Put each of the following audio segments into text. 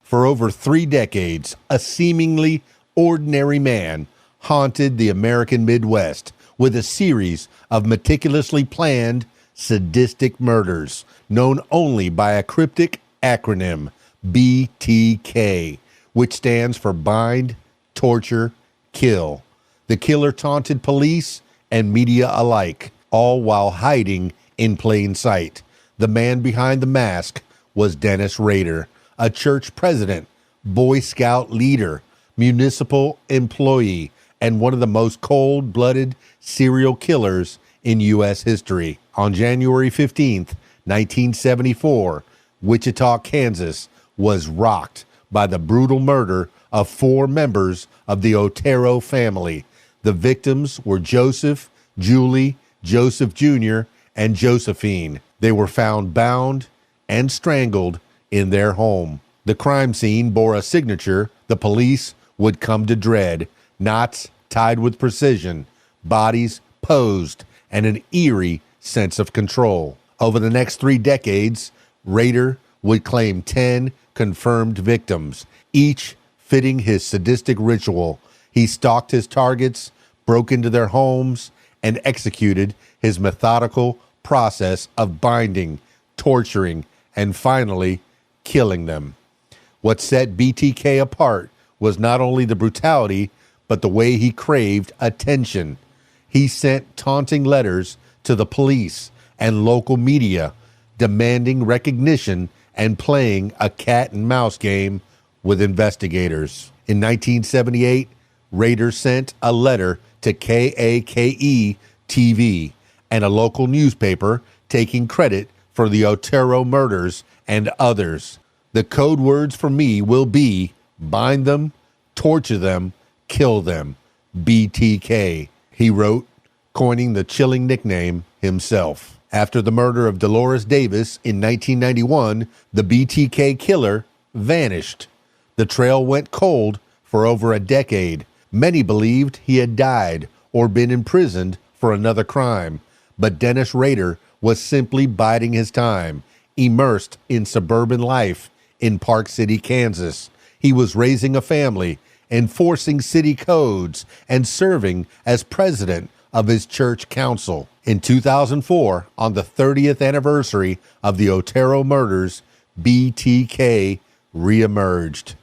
For over 3 decades, a seemingly ordinary man haunted the American Midwest with a series of meticulously planned, sadistic murders known only by a cryptic acronym, BTK, which stands for Bind, Torture, Kill. The killer taunted police and media alike, all while hiding in plain sight. The man behind the mask was Dennis Rader, a church president, Boy Scout leader, municipal employee, and one of the most cold-blooded serial killers in U.S. history. On January 15th, 1974, Wichita, Kansas, was rocked by the brutal murder of 4 members of the Otero family. The victims were Joseph, Julie, Joseph Jr., and Josephine. They were found bound and strangled in their home. The crime scene bore a signature the police would come to dread: knots tied with precision, bodies posed, and an eerie sense of control. Over the next 3 decades, Rader would claim 10 confirmed victims, each fitting his sadistic ritual. He stalked his targets, broke into their homes, and executed his methodical process of binding, torturing, and finally killing them. What set BTK apart was not only the brutality, but the way he craved attention. He sent taunting letters to the police and local media, demanding recognition and playing a cat and mouse game with investigators. In 1978, Rader sent a letter to KAKE TV and a local newspaper taking credit for the Otero murders and others. The code words for me will be bind them, torture them, kill them, BTK, he wrote, coining the chilling nickname himself. After the murder of Dolores Davis in 1991, the BTK killer vanished. The trail went cold for over a decade. Many believed he had died or been imprisoned for another crime, but Dennis Rader was simply biding his time, immersed in suburban life in Park City, Kansas. He was raising a family, enforcing city codes, and serving as president of his church council. In 2004, on the 30th anniversary of the Otero murders, BTK reemerged.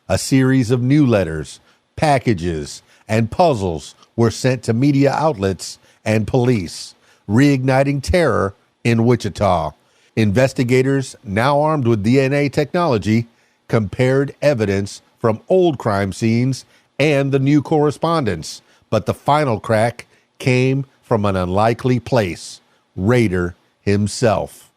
A series of new letters, packages, and puzzles were sent to media outlets and police, reigniting terror in Wichita. Investigators, now armed with DNA technology, compared evidence from old crime scenes and the new correspondence, but the final crack came from an unlikely place: Rader himself.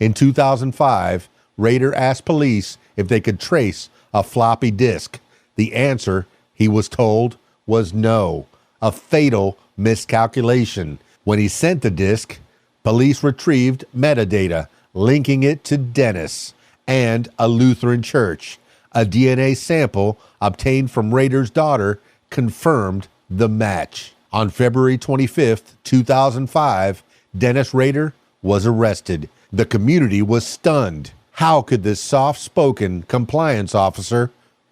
In 2005, Rader asked police if they could trace a floppy disk. The answer, he was told, was no, a fatal miscalculation. When he sent the disk, police retrieved metadata linking it to Dennis and a Lutheran church. A DNA sample obtained from Rader's daughter confirmed the match. On February 25th, 2005, Dennis Rader was arrested. The community was stunned. How could this soft-spoken compliance officer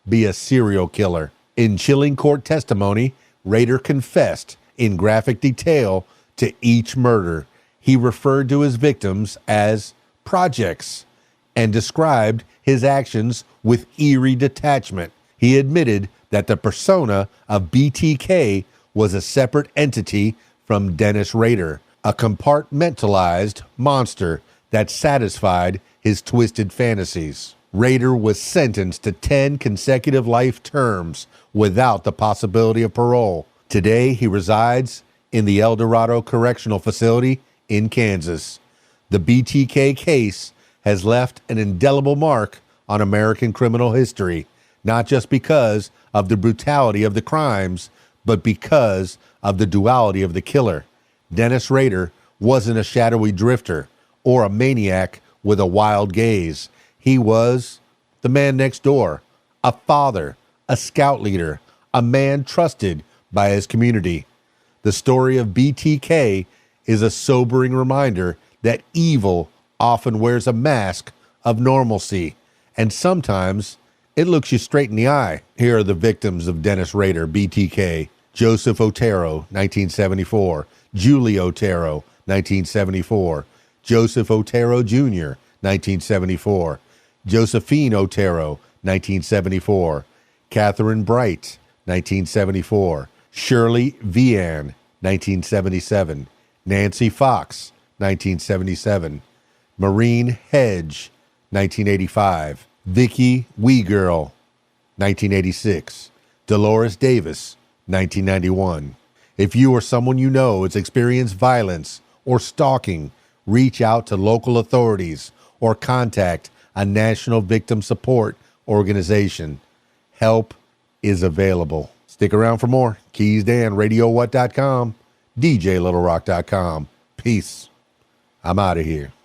be a serial killer? In chilling court testimony, Rader confessed in graphic detail to each murder. He referred to his victims as projects and described his actions with eerie detachment. He admitted that the persona of BTK was a separate entity from Dennis Rader, a compartmentalized monster that satisfied his twisted fantasies. Rader was sentenced to 10 consecutive life terms without the possibility of parole. Today, he resides in the El Dorado Correctional Facility in Kansas. The BTK case has left an indelible mark on American criminal history, not just because of the brutality of the crimes, but because of the duality of the killer. Dennis Rader wasn't a shadowy drifter or a maniac with a wild gaze. He was the man next door, a father, a scout leader, a man trusted by his community. The story of BTK is a sobering reminder that evil often wears a mask of normalcy, and sometimes it looks you straight in the eye. Here are the victims of Dennis Rader, BTK. Joseph Otero, 1974. Julie Otero, 1974. Joseph Otero Jr., 1974. Josephine Otero, 1974. Catherine Bright, 1974. Shirley Vian, 1977. Nancy Fox, 1977. Maureen Hedge, 1985. Vicky Weegirl, 1986. Dolores Davis, 1991. If you or someone you know has experienced violence or stalking, reach out to local authorities or contact a national victim support organization. Help is available. Stick around for more. KeysDAN, RadioWhat.com, DJLittleRock.com. Peace. I'm out of here.